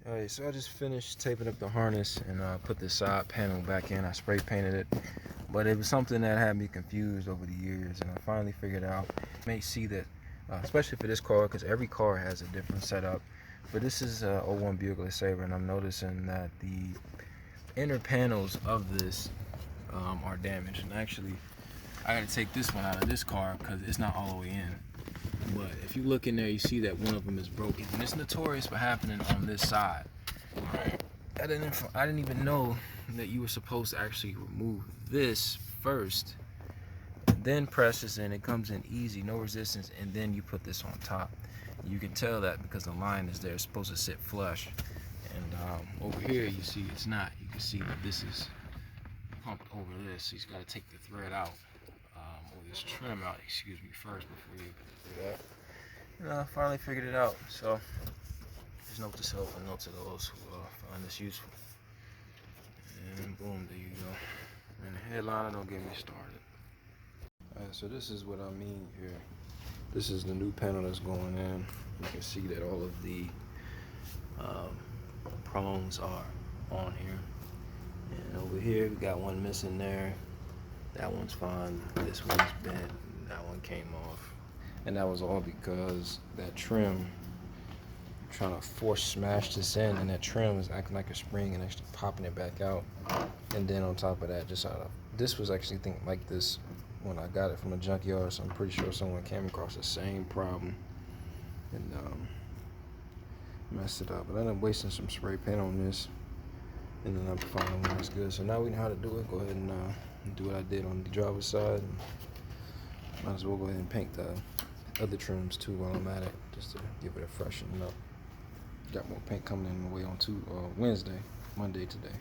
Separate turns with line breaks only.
Alright, so I just finished taping up the harness and put the side panel back in. I spray painted it, but it was something that had me confused over the years, and I finally figured out. You may see that, especially for this car, because every car has a different setup. But this is a '01 Buick LeSabre, and I'm noticing that the inner panels of this are damaged. And actually, I got to take this one out of this car because it's not all the way in. But if you look in there, you see that one of them is broken, and it's notorious for happening on this side. I didn't even know that you were supposed to actually remove this first, then press this in. It comes in easy, no resistance, and then you put this on top. You can tell that because the line is there. It's supposed to sit flush, and over here you see it's not. You can see that this is pumped over this, so he's got to take the thread out, or this trim out, excuse me, first before you do that. And I finally figured it out. So just note to self and note to those who find this useful. And boom, there you go. And the headliner, don't get me started. Alright, so this is what I mean here. This is the new panel that's going in. You can see that all of the prongs are on here. And over here, we got one missing there. That one's fine. This one's bent. That one came off. And that was all because that trim, trying to force smash this in, and that trim is acting like a spring and actually popping it back out. And then on top of that, this was actually like this when I got it from a junkyard, so I'm pretty sure someone came across the same problem and messed it up. But I ended up wasting some spray paint on this, and then I'm finding one that's good. So now we know how to do it. Go ahead and do what I did on the driver's side. And might as well go ahead and paint the other trims too while I'm at it, just to give it a freshen up. Got more paint coming in the way on Wednesday, Monday today.